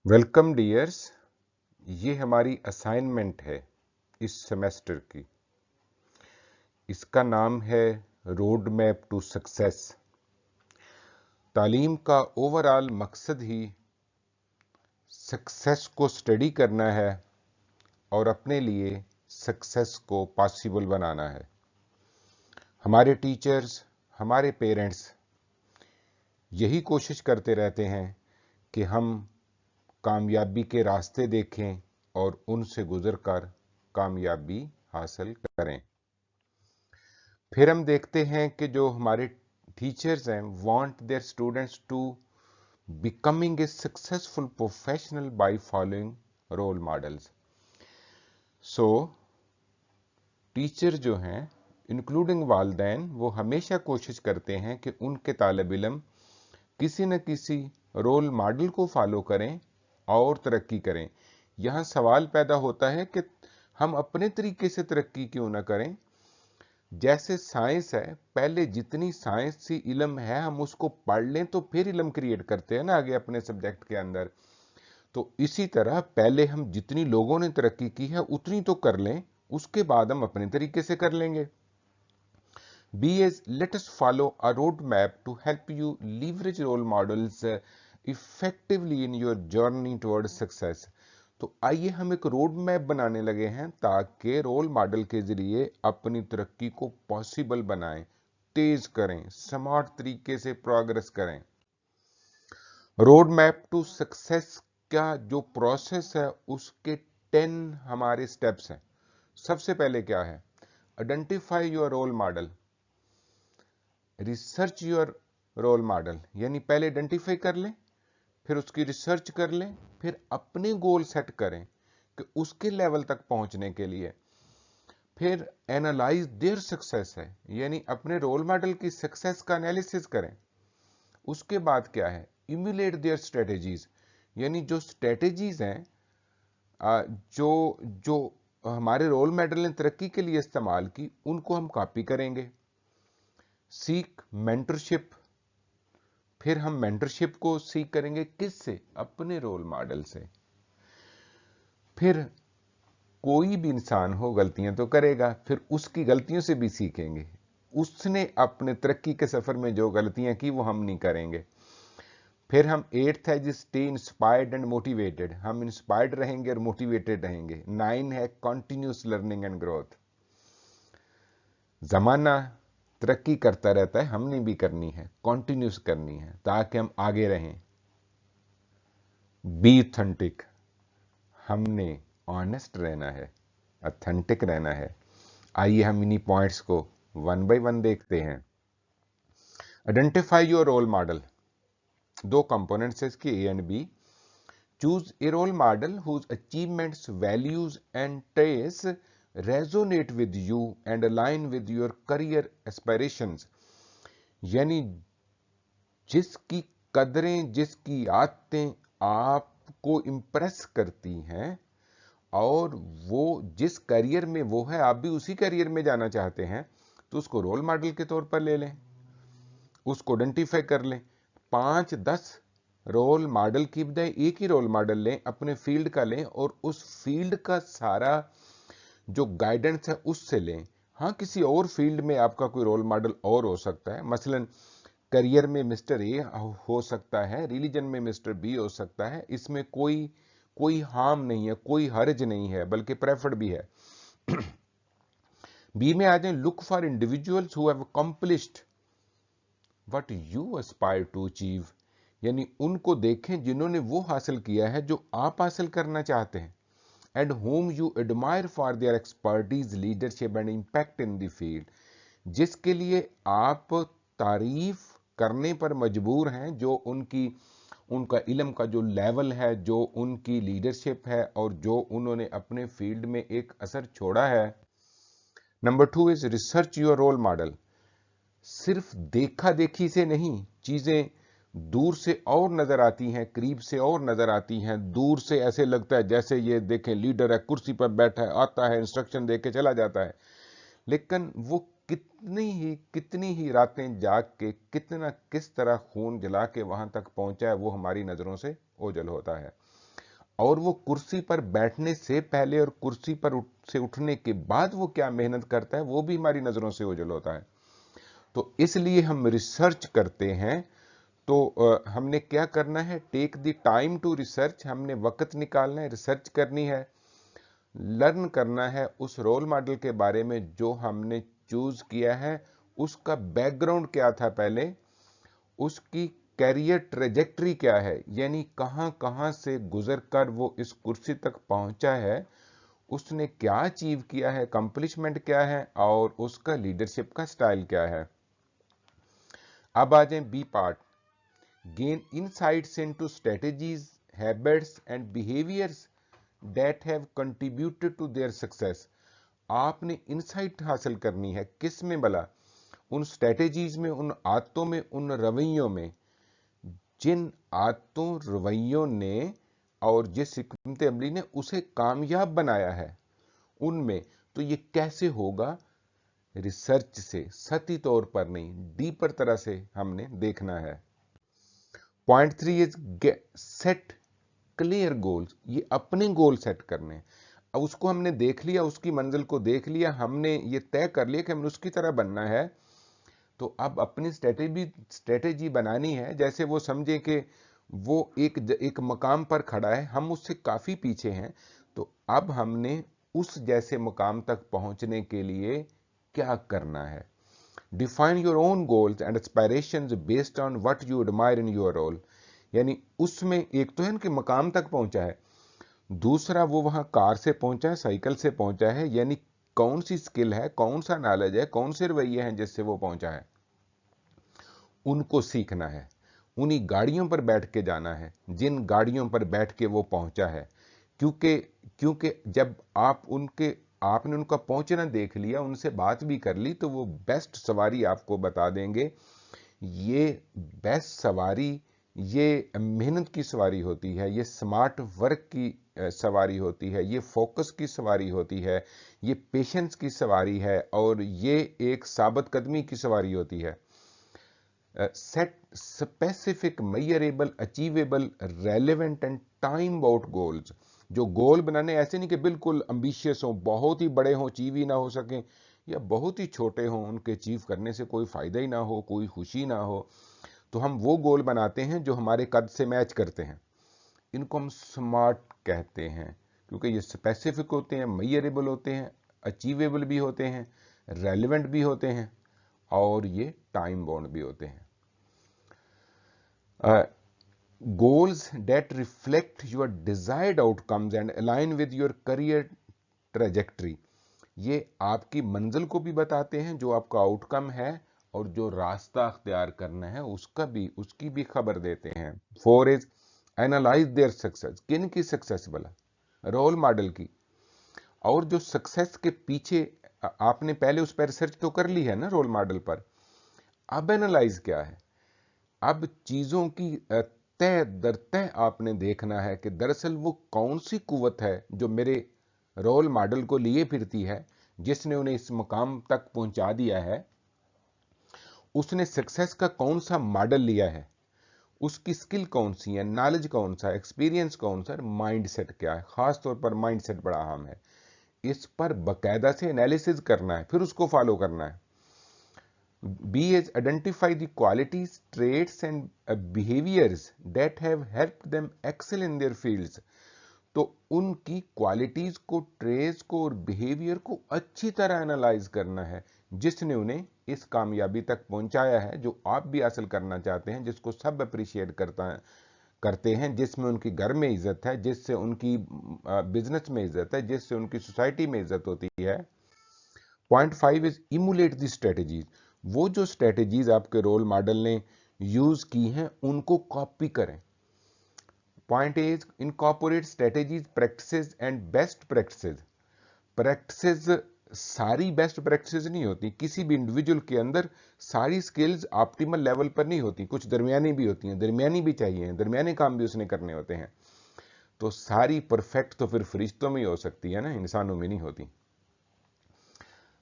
Welcome dears. ये हमारी assignment है इस सेमेस्टर की। इसका नाम है रोड मैप टू सक्सेस। तालीम का ओवरऑल मकसद ही सक्सेस को स्टडी करना है और अपने लिए सक्सेस को पॉसिबल बनाना है। हमारे टीचर्स, हमारे पेरेंट्स यही कोशिश करते रहते हैं कि हम कामयाबी के रास्ते देखें और उनसे गुजरकर कामयाबी हासिल करें। फिर हम देखते हैं कि जो हमारे टीचर्स हैं want their students to becoming a successful professional by following role models. So teacher जो हैं इंक्लूडिंग वालिदैन वो हमेशा कोशिश करते हैं कि उनके तालिब इल्म किसी न किसी रोल मॉडल को फॉलो करें और तरक्की करें। यहाँ सवाल पैदा होता है कि हम अपने तरीके से तरक्की क्यों ना करें। जैसे साइंस है, पहले जितनी साइंस सी इल्म है हम उसको पढ़ लें तो फिर इल्म क्रिएट करते हैं ना आगे अपने सब्जेक्ट के अंदर। तो इसी तरह पहले हम जितनी लोगों ने तरक्की की है उतनी तो कर लें, उसके बाद हम अपने तरीके से कर लेंगे। let us follow a roadmap to help you leverage role models effectively in your journey towards success। तो आइए हम एक रोड मैप बनाने लगे हैं ताकि रोल मॉडल के जरिए अपनी तरक्की को पॉसिबल बनाएं, तेज करें, स्मार्ट तरीके से प्रोग्रेस करें। रोड मैप टू सक्सेस का जो प्रोसेस है उसके 10 हमारे स्टेप्स हैं। सबसे पहले क्या है? Identify your role model, research your role model, यानी पहले आइडेंटिफाई कर लें, फिर उसकी रिसर्च कर लें, फिर अपने गोल सेट करें कि उसके लेवल तक पहुंचने के लिए। फिर एनालाइज देयर सक्सेस है, यानी अपने रोल मॉडल की सक्सेस का एनालिसिस करें। उसके बाद क्या है? इम्यूलेट देयर स्ट्रेटेजीज, यानी जो स्ट्रेटेजीज हैं जो जो हमारे रोल मॉडल ने तरक्की के लिए इस्तेमाल की उनको हम कॉपी करेंगे। सीक मेंटरशिप, फिर हम मेंटरशिप को सीख करेंगे किससे? अपने रोल मॉडल से। फिर कोई भी इंसान हो गलतियां तो करेगा, फिर उसकी गलतियों से भी सीखेंगे। उसने अपने तरक्की के सफर में जो गलतियां की वो हम नहीं करेंगे। फिर हम 8th है जी स्टे इंस्पायर्ड एंड मोटिवेटेड, हम इंस्पायर्ड रहेंगे और मोटिवेटेड रहेंगे। 9 है कॉन्टिन्यूस लर्निंग एंड ग्रोथ। जमाना तरक्की करता रहता है, हमने भी करनी है, कॉन्टिन्यूस करनी है ताकि हम आगे रहें। बी ऑथेंटिक, हमने ऑनेस्ट रहना है, ऑथेंटिक रहना है। आइए हम इन्हीं पॉइंट्स को वन बाय वन देखते हैं। आइडेंटिफाई योर रोल मॉडल, दो कंपोनेंट्स है इसके, A and B. Choose a role model whose achievements, values and traits resonate with you and align with your career aspirations, यानी जिसकी कदरें, जिसकी आदतें आपको इंप्रेस करती हैं और वो जिस करियर में वो है आप भी उसी करियर में जाना चाहते हैं, तो उसको रोल मॉडल के तौर पर ले लें, उसको आइडेंटिफाई कर लें। 5-10 रोल मॉडल की बजाय एक ही रोल मॉडल लें, अपने फील्ड का लें और उस फील्ड का सारा जो गाइडेंस है उससे लें। हाँ, किसी और फील्ड में आपका कोई रोल मॉडल और हो सकता है, मसलन करियर में मिस्टर ए हो सकता है, रिलीजन में मिस्टर बी हो सकता है। इसमें कोई हार्म नहीं है, कोई हर्ज नहीं है, बल्कि प्रेफर्ड भी है। बी में आ जाए, look for individuals who have accomplished what you aspire to achieve, यानी उनको देखें जिन्होंने वो हासिल किया है जो आप हासिल करना चाहते हैं। And whom you admire for their expertise, leadership and impact in the field, जिसके लिए आप तारीफ करने पर मजबूर हैं, जो उनका इल्म का जो लेवल है, जो उनकी लीडरशिप है और जो उन्होंने अपने फील्ड में एक असर छोड़ा है। Number 2 is research your role model. सिर्फ देखा देखी से नहीं, चीजें दूर से और नजर आती हैं, करीब से और नजर आती हैं। दूर से ऐसे लगता है जैसे ये देखें लीडर है, कुर्सी पर बैठा है, आता है, इंस्ट्रक्शन दे के चला जाता है, लेकिन वो कितनी ही रातें जाग के किस तरह खून जला के वहां तक पहुंचा है वो हमारी नजरों से ओझल होता है। और वो कुर्सी पर बैठने से पहले और कुर्सी पर से उठने के बाद वो क्या मेहनत करता है, वो भी हमारी नजरों से ओझल होता है। तो इसलिए हम रिसर्च करते हैं। तो हमने क्या करना है, take the time to research, हमने वक्त निकालना है, रिसर्च करनी है, लर्न करना है उस रोल मॉडल के बारे में जो हमने चूज किया है, उसका बैकग्राउंड क्या था पहले, उसकी कैरियर ट्रेजेक्ट्री क्या है, यानी कहां कहां से गुजरकर वो इस कुर्सी तक पहुंचा है, उसने क्या अचीव किया है, कंप्लीशमेंट क्या है, और उसका लीडरशिप का स्टाइल क्या है। अब आ जाए B part, gain insights into strategies, habits and behaviours that have contributed to their success. आपने इनसाइट हासिल करनी है, किस में भला, उन स्ट्रेटेजीज में, उन आदतों में, उन रवैयों में, जिन आदतों रवैयों ने और जिस हिकमत अमली ने उसे कामयाब बनाया है उनमें। तो ये कैसे होगा, रिसर्च से, सती तौर पर नहीं, डीपर तरह से हमने देखना है। Point 3 is set clear goals, ये अपने गोल सेट करने हैं। अब उसको हमने देख लिया, उसकी मंजिल को देख लिया, हमने ये तय कर लिया कि हमें उसकी तरह बनना है। तो अब अपनी स्ट्रेटेजी बनानी है। जैसे वो समझे कि वो एक मकाम पर खड़ा है, हम उससे काफी पीछे हैं, तो अब हमने उस जैसे मुकाम तक पहुंचने के लिए क्या करना है। Define your own goals and aspirations based on what you admire in your role. यानी उसमें एक तो है कि मकाम तक पहुंचा है, दूसरा वो वहां कार से पहुंचा है, साइकिल से पहुंचा है, यानी कौन सी स्किल है, कौन सा नॉलेज है, कौन से रवैये हैं जिससे वो पहुंचा है, उनको सीखना है। उन्हीं गाड़ियों पर बैठ के जाना है जिन गाड़ियों पर बैठ के वो पहुंचा है। क्योंकि क्योंकि जब आपने उनका पहुंचना देख लिया, उनसे बात भी कर ली, तो वो बेस्ट सवारी आपको बता देंगे। ये बेस्ट सवारी, ये मेहनत की सवारी होती है, ये स्मार्ट वर्क की सवारी होती है, ये फोकस की सवारी होती है, ये पेशेंस की सवारी है, और ये एक साबित कदमी की सवारी होती है। Set specific, measurable, achievable, relevant and time bound goals. जो गोल बनाने ऐसे नहीं कि बिल्कुल एम्बिशियस हो, बहुत ही बड़े हों, अचीव ही ना हो सके, या बहुत ही छोटे हों, उनके अचीव करने से कोई फायदा ही ना हो, कोई खुशी ना हो। तो हम वो गोल बनाते हैं जो हमारे कद से मैच करते हैं। इनको हम स्मार्ट कहते हैं, क्योंकि ये स्पेसिफिक होते हैं, मेजरेबल होते हैं, अचीवेबल भी होते हैं, रेलेवेंट भी होते हैं, और ये टाइम बाउंड भी होते हैं। Goals that reflect your desired outcomes and align with your career trajectory, ये आपकी मंजिल को भी बताते हैं, जो आपका आउटकम है, और जो रास्ता अख्तियार करना है उसकी भी खबर देते हैं। 4 इज एनालाइज देयर सक्सेस, किन की सक्सेस भला, रोल मॉडल की। और जो सक्सेस के पीछे, आपने पहले उस पर रिसर्च तो कर ली है ना रोल मॉडल पर, अब एनालाइज क्या है, अब चीजों की तय दर तय आपने देखना है कि दरअसल वो कौन सी कुव्वत है जो मेरे रोल मॉडल को लिए फिरती है, जिसने उन्हें इस मुकाम तक पहुंचा दिया है। उसने सक्सेस का कौन सा मॉडल लिया है, उसकी स्किल कौन सी है, नॉलेज कौन सा, एक्सपीरियंस कौन सा, माइंड सेट क्या है। खास तौर पर माइंड सेट बड़ा अहम है, इस पर बकायदा से एनालिसिस करना है, फिर उसको फॉलो करना है। B is identify the qualities, traits and behaviors that have helped them excel in their fields. तो उनकी क्वालिटीज को, ट्रेस को और बिहेवियर को अच्छी तरह एनालाइज करना है, जिसने उन्हें इस कामयाबी तक पहुंचाया है, जो आप भी हासिल करना चाहते हैं, जिसको सब अप्रिशिएट करते हैं, जिसमें उनकी घर में इज्जत है, जिससे उनकी बिजनेस में इज्जत है, जिससे उनकी सोसाइटी में इज्जत होती है। Point 5 is emulate the strategies, वो जो स्ट्रेटेजीज आपके रोल मॉडल ने यूज की हैं उनको कॉपी करें। Point is incorporate strategies, practices and best practices. Practices सारी बेस्ट प्रैक्टिसेस नहीं होती, किसी भी इंडिविजुअल के अंदर सारी स्किल्स ऑप्टिमल लेवल पर नहीं होती, कुछ दरमियानी भी होती हैं, दरमियानी भी चाहिए, दरमियाने काम भी उसने करने होते हैं। तो सारी परफेक्ट तो फिर फरिश्तों में ही हो सकती है ना, इंसानों में नहीं होती।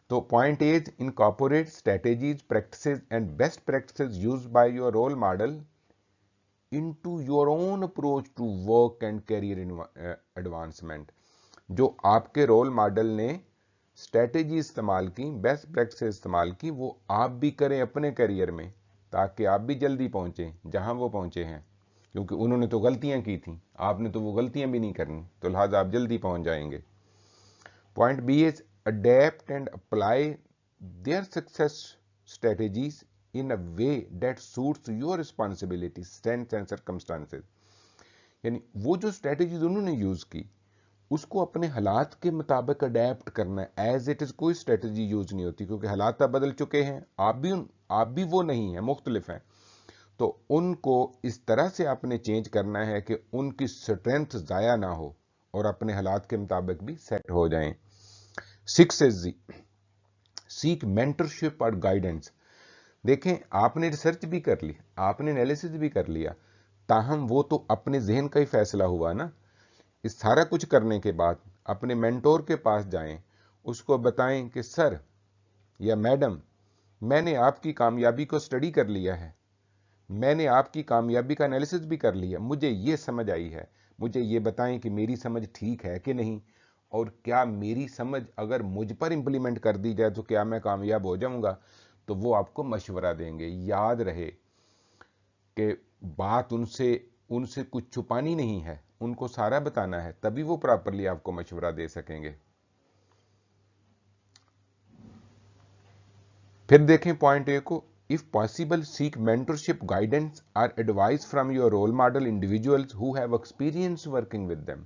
तो point is incorporate strategies, practices and best practices used by your role model into your own approach to work and career advancement। जो आपके रोल मॉडल ने स्ट्रेटेजी इस्तेमाल की, बेस्ट प्रैक्टिस इस्तेमाल की, वो आप भी करें अपने करियर में, ताकि आप भी जल्दी पहुंचे जहां वो पहुंचे हैं। क्योंकि उन्होंने तो गलतियां की थी, आपने तो वो गलतियां भी नहीं करनी, तो लिहाजा आप जल्दी पहुंच जाएंगे। Point B is adapt and apply their success strategies in a way that suits your responsibilities, strengths and circumstances। यानी वो जो स्ट्रेटेजीज उन्होंने यूज की उसको अपने हालात के मुताबिक अडेप्ट करना है। एज इट इज कोई स्ट्रेटेजी यूज नहीं होती, क्योंकि हालात अब बदल चुके हैं, आप भी वो नहीं है, मुख्तलिफ हैं। तो उनको इस तरह से आपने चेंज करना है कि उनकी स्ट्रेंथ जाया ना हो और अपने हालात के मुताबिक भी सेट हो जाएं। 6 इज सीक मेंटरशिप और गाइडेंस। देखें, आपने रिसर्च भी कर ली, आपने एनालिसिस भी कर लिया, ताहम वो तो अपने जहन का ही फैसला हुआ ना। इस सारा कुछ करने के बाद अपने मेंटोर के पास जाएं, उसको बताएं कि सर या मैडम, मैंने आपकी कामयाबी को स्टडी कर लिया है, मैंने आपकी कामयाबी का एनालिसिस भी कर लिया, मुझे ये समझ आई है, मुझे ये बताएं कि मेरी समझ ठीक है कि नहीं, और क्या मेरी समझ अगर मुझ पर इंप्लीमेंट कर दी जाए तो क्या मैं कामयाब हो जाऊंगा। तो वो आपको मशवरा देंगे। याद रहे कि बात उनसे उनसे कुछ छुपानी नहीं है, उनको सारा बताना है, तभी वो प्रॉपरली आपको मशवरा दे सकेंगे। फिर देखें पॉइंट ए को, if possible seek mentorship, guidance और advice from your role model individuals who have experience working with them.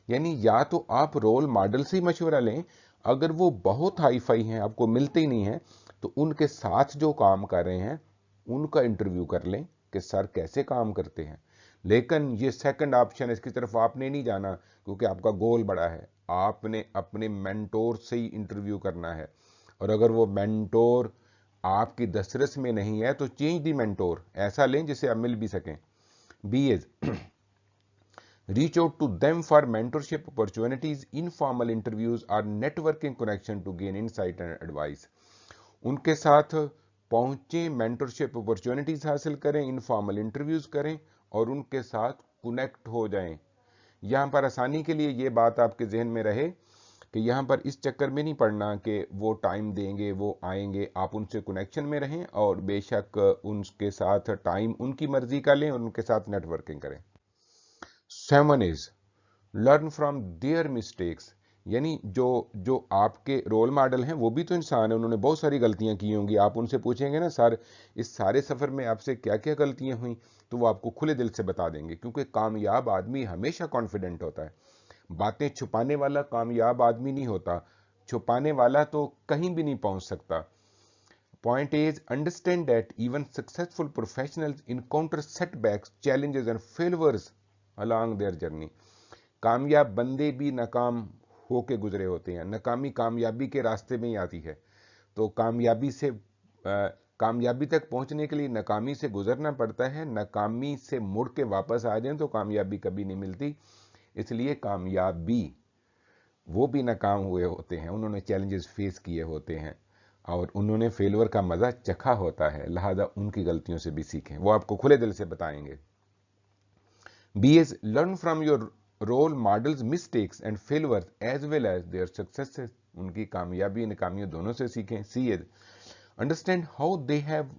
यानी या तो आप रोल मॉडल से ही मशवरा लें, अगर वो बहुत हाई फाई हैं, आपको मिलते ही नहीं हैं, तो उनके साथ जो काम कर रहे हैं उनका इंटरव्यू कर लें कि सर कैसे काम करते हैं। लेकिन ये सेकंड ऑप्शन, इसकी तरफ आपने नहीं जाना, क्योंकि आपका गोल बड़ा है। आपने अपने मेंटोर से ही इंटरव्यू करना है, और अगर वो मेंटोर आपकी दस्तरस में नहीं है तो चेंज दी मेंटोर, ऐसा लें जिसे आप मिल भी सकें। B is reach out to them for mentorship opportunities, informal interviews or networking connection to gain insight and advice। उनके साथ पहुंचे, मेंटरशिप अपॉर्चुनिटीज हासिल करें, इनफॉर्मल इंटरव्यूज करें और उनके साथ कनेक्ट हो जाएं। यहां पर आसानी के लिए ये बात आपके जहन में रहे कि यहां पर इस चक्कर में नहीं पड़ना कि वो टाइम देंगे, वो आएंगे, आप उनसे कनेक्शन में रहें और बेशक उनके साथ टाइम उनकी मर्जी का लें और उनके साथ नेटवर्किंग करें। 7 is learn from their mistakes. यानी जो जो आपके रोल मॉडल हैं वो भी तो इंसान है, उन्होंने बहुत सारी गलतियां की होंगी। आप उनसे पूछेंगे ना, सर इस सारे सफर में आपसे क्या क्या गलतियां हुई, तो वो आपको खुले दिल से बता देंगे, क्योंकि कामयाब आदमी हमेशा कॉन्फिडेंट होता है। बातें छुपाने वाला कामयाब आदमी नहीं होता, छुपाने वाला तो कहीं भी नहीं पहुंच सकता। Point is understand that even successful professionals encounter setbacks, challenges and failures along their journey. कामयाब बंदे भी नाकाम होके गुजरे होते हैं, नाकामी कामयाबी के रास्ते में ही आती है। तो कामयाबी तक पहुंचने के लिए नाकामी से गुजरना पड़ता है। नाकामी से मुड़ के वापस आ जाएं तो कामयाबी कभी नहीं मिलती। इसलिए कामयाबी वो भी नाकाम हुए होते हैं, उन्होंने चैलेंजेस फेस किए होते हैं और उन्होंने फेलियर का मजा चखा होता है, लिहाजा उनकी गलतियों से भी सीखें, वो आपको खुले दिल से बताएंगे। B is learn from your role models mistakes and failures as well as their successes। उनकी कामयाबी नाकामियों दोनों से सीखें। C is understand how they have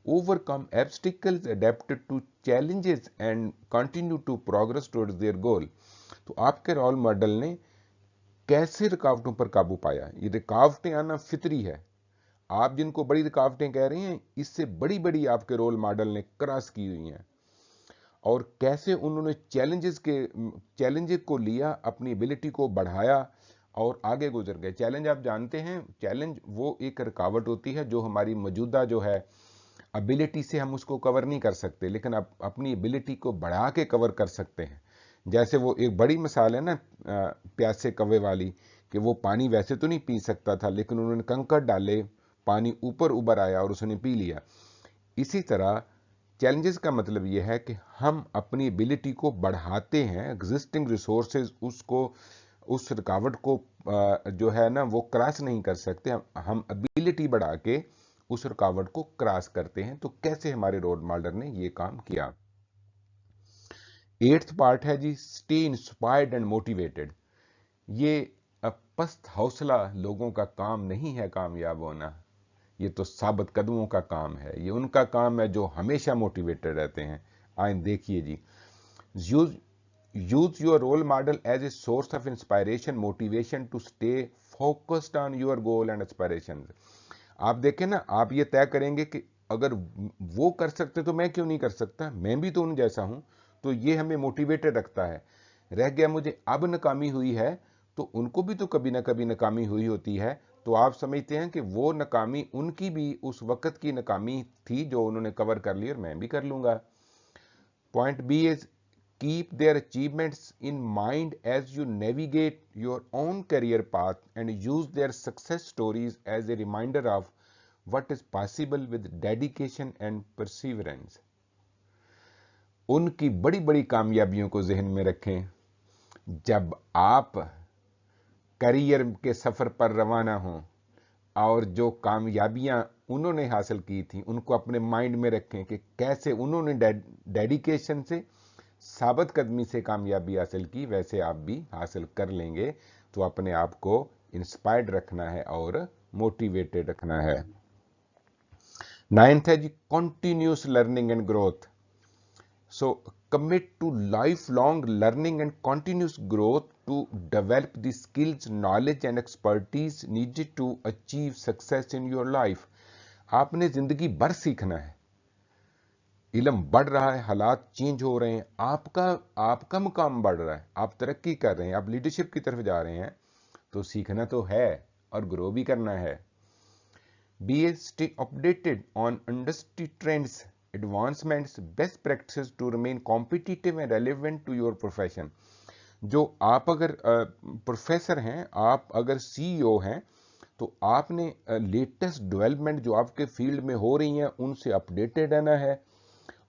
overcome obstacles, adapted to challenges and continue to progress towards their goal। तो आपके role model ने कैसे रुकावटों पर काबू पाया। ये रुकावटें आना फितरी है। आप जिनको बड़ी रुकावटें कह रहे हैं, इससे बड़ी बड़ी आपके रोल मॉडल ने क्रॉस की हुई हैं, और कैसे उन्होंने चैलेंज को लिया, अपनी एबिलिटी को बढ़ाया और आगे गुजर गए। चैलेंज आप जानते हैं, चैलेंज वो एक रुकावट होती है जो हमारी मौजूदा जो है एबिलिटी से हम उसको कवर नहीं कर सकते, लेकिन आप अपनी एबिलिटी को बढ़ा के कवर कर सकते हैं। जैसे वो एक बड़ी मिसाल है ना प्यासे कौवे वाली, कि वो पानी वैसे तो नहीं पी सकता था, लेकिन उन्होंने कंकड़ डाले, पानी ऊपर उबर आया और उसने पी लिया। इसी तरह चैलेंजेस का मतलब यह है कि हम अपनी एबिलिटी को बढ़ाते हैं, एग्जिस्टिंग रिसोर्सेज उसको, उस रुकावट को जो है ना वो क्रॉस नहीं कर सकते, हम एबिलिटी बढ़ा के उस रुकावट को क्रॉस करते हैं। तो कैसे हमारे रोल मॉडल ने ये काम किया। 8th पार्ट है जी, स्टे इंस्पायर्ड एंड मोटिवेटेड। ये पस्त हौसला लोगों का काम नहीं है कामयाब होना, ये तो साबित कदमों का काम है। ये उनका काम है जो हमेशा मोटिवेटेड रहते हैं। आए देखिए जी, use use your role model as a source of inspiration motivation to stay focused on your goal and aspiration. आप देखें ना, आप ये तय करेंगे कि अगर वो कर सकते तो मैं क्यों नहीं कर सकता, मैं भी तो उन जैसा हूं। तो ये हमें मोटिवेटेड रखता है। रह गया मुझे अब नाकामी हुई है, तो उनको भी तो कभी ना कभी नाकामी हुई होती है। तो आप समझते हैं कि वो नाकामी उनकी भी उस वक्त की नाकामी थी जो उन्होंने कवर कर ली, और मैं भी कर लूंगा। Point B is keep their achievements in mind as you navigate your own career path and use their success stories as a reminder of what is possible with dedication and perseverance। उनकी बड़ी बड़ी कामयाबियों को जहन में रखें। जब आप career के सफर पर रवाना हों और जो कामयाबियां उन्होंने हासिल की थी उनको अपने माइंड में रखें कि कैसे उन्होंने डेडिकेशन से, साबित कदमी से कामयाबी हासिल की, वैसे आप भी हासिल कर लेंगे। तो अपने आप को इंस्पायर्ड रखना है और मोटिवेटेड रखना है। 9th है जी, continuous learning and growth. So commit to lifelong learning and continuous growth to develop the skills, knowledge and expertise needed to achieve success in your life। आपने जिंदगी भर सीखना है। इल्म बढ़ रहा है, हालात चेंज हो रहे हैं, आपका मुकाम बढ़ रहा है, आप तरक्की कर रहे हैं, आप लीडरशिप की तरफ जा रहे हैं, तो सीखना तो है और ग्रो भी करना है। B stay updated on industry trends, advancements, best practices to remain competitive and relevant to your profession. जो आप अगर प्रोफेसर हैं, आप अगर सीईओ हैं, तो आपने लेटेस्ट डेवलपमेंट जो आपके फील्ड में हो रही हैं उनसे अपडेटेड रहना है,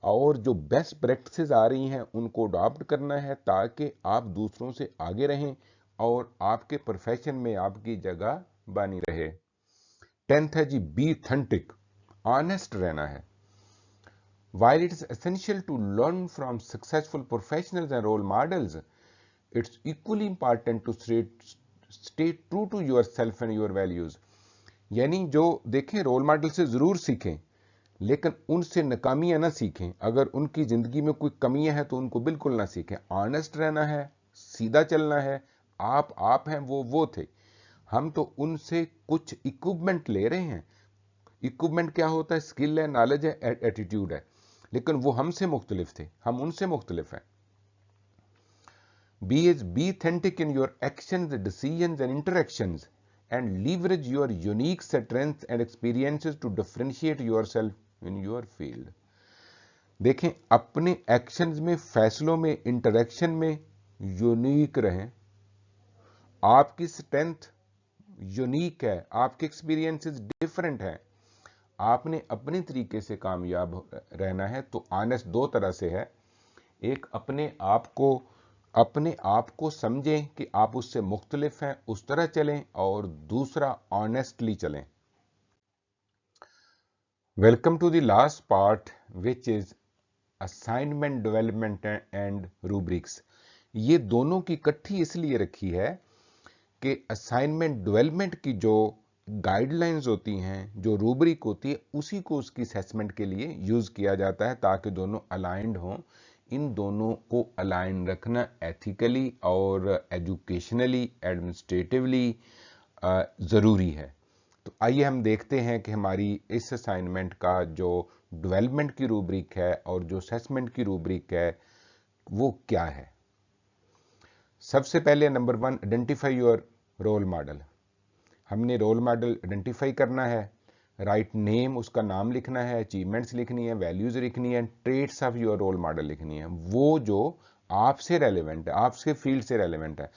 और जो बेस्ट प्रैक्टिसेस आ रही हैं उनको अडॉप्ट करना है, ताकि आप दूसरों से आगे रहें और आपके प्रोफेशन में आपकी जगह बनी रहे। 10th है जी, बी ऑथेंटिक, ऑनेस्ट रहना है। While it is essential to learn from successful professionals and role models, it's equally important to stay true to yourself and your values। यानी जो देखें, रोल मॉडल से जरूर सीखें, लेकिन उनसे नाकामियां ना सीखें। अगर उनकी जिंदगी में कोई कमियां हैं तो उनको बिल्कुल ना सीखें। ऑनेस्ट रहना है, सीधा चलना है। आप हैं, वो थे। हम तो उनसे कुछ इक्विपमेंट ले रहे हैं। इक्विपमेंट क्या होता है? स्किल है, नॉलेज है, एटीट्यूड है। लेकिन वो हमसे मुख्तलिफ थे, हम उनसे मुख्तलिफ हैं। be authentic in your actions, decisions and interactions and leverage your unique strengths and experiences to differentiate yourself in your field। देखें, अपने एक्शंस में, फैसलों में, इंटरेक्शन में यूनिक रहें। आपकी स्ट्रेंथ यूनिक है, आपके एक्सपीरियंसेस डिफरेंट हैं। आपने अपने तरीके से कामयाब रहना है। तो ऑनेस्ट दो तरह से है, एक अपने आप को समझें कि आप उससे मुख्तलिफ हैं, उस तरह चलें, और दूसरा ऑनेस्टली चलें। Welcome to the last part which is assignment development and rubrics. ये दोनों की इकट्ठी इसलिए रखी है कि असाइनमेंट डेवलपमेंट की जो गाइडलाइंस होती हैं, जो रूब्रिक होती है, उसी को उसकी असेसमेंट के लिए यूज किया जाता है, ताकि दोनों अलाइंड हों। इन दोनों को अलाइन रखना एथिकली और एजुकेशनली, एडमिनिस्ट्रेटिवली ज़रूरी है। तो आइए हम देखते हैं कि हमारी इस असाइनमेंट का जो डेवलपमेंट की रूब्रिक है और जो असेसमेंट की रूब्रिक है वो क्या है। सबसे पहले number 1, identify your role model. हमने रोल मॉडल आइडेंटिफाई करना है। राइट नेम, उसका नाम लिखना है, अचीवमेंट्स लिखनी है, वैल्यूज लिखनी है, traits of your role model लिखनी है, वो जो आपसे रेलेवेंट है, आपसे फील्ड से रेलेवेंट है।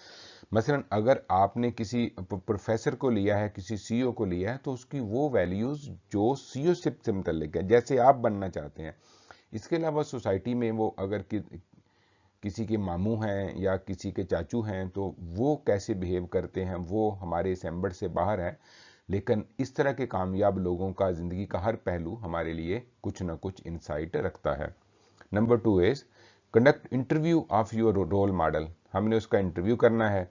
मसलन अगर आपने किसी प्रोफेसर को लिया है, किसी सीईओ को लिया है, तो उसकी वो वैल्यूज जो सीईओशिप से मुतल्लिक है, जैसे आप बनना चाहते हैं। इसके अलावा सोसाइटी में वो अगर किसी के मामू हैं या किसी के चाचू हैं, तो वो कैसे बिहेव करते हैं, वो हमारे असेंबल से बाहर है। लेकिन इस तरह के कामयाब लोगों का जिंदगी का हर पहलू हमारे लिए कुछ ना कुछ इंसाइट रखता है। Number 2 is conduct interview of your role model, हमने उसका इंटरव्यू करना है।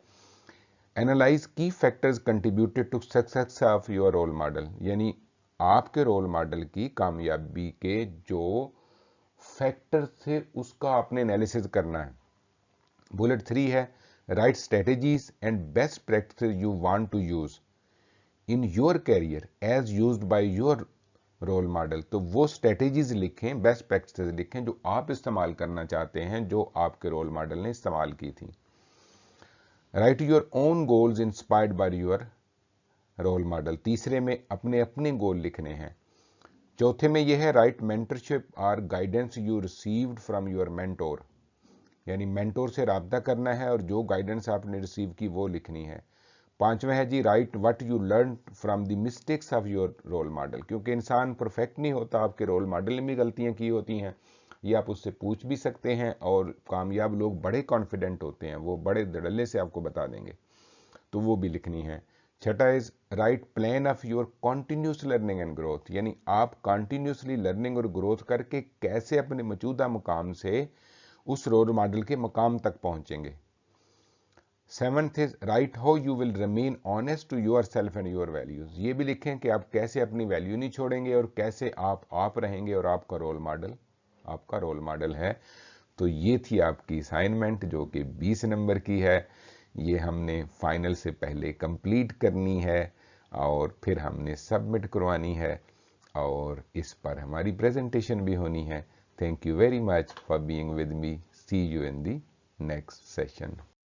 Analyse key factors contributed to success of your role model, यानी आपके रोल मॉडल की कामयाबी के जो फैक्टर थे उसका आपने एनालिसिस करना है। बुलेट 3 है, write strategies and best practice you want to use in your career as used by your role model. तो वो स्ट्रेटेजीज लिखें, बेस्ट प्रैक्टिस लिखें जो आप इस्तेमाल करना चाहते हैं, जो आपके रोल मॉडल ने इस्तेमाल की थी। Write your own goals inspired by your role model, तीसरे में अपने अपने गोल लिखने हैं। चौथे में यह है राइट मेंटरशिप और guidance you received from your mentor, यानी मेंटोर से रब्ता करना है और जो गाइडेंस आपने रिसीव की वो लिखनी है। पांचवा है जी write what you learn from the mistakes of your role model, क्योंकि इंसान परफेक्ट नहीं होता, आपके रोल मॉडल ने भी गलतियां की होती हैं, ये आप उससे पूछ भी सकते हैं। और कामयाब लोग बड़े कॉन्फिडेंट होते हैं, वो बड़े धड़ल्ले से आपको बता देंगे, तो वो भी लिखनी है। छठा is right plan of your continuous learning and growth, यानी आप कॉन्टिन्यूसली लर्निंग और ग्रोथ करके कैसे अपने मौजूदा मुकाम से उस रोल मॉडल के मकाम तक पहुंचेंगे। Seventh is write how you will remain honest to yourself and your values, ये भी लिखें कि आप कैसे अपनी वैल्यू नहीं छोड़ेंगे और कैसे आप रहेंगे और आपका रोल मॉडल है। तो ये थी आपकी असाइनमेंट जो कि 20 नंबर की है, ये हमने फाइनल से पहले कंप्लीट करनी है और फिर हमने सबमिट करवानी है और इस पर हमारी प्रेजेंटेशन भी होनी है। Thank you very much for being with me, see you in the next session.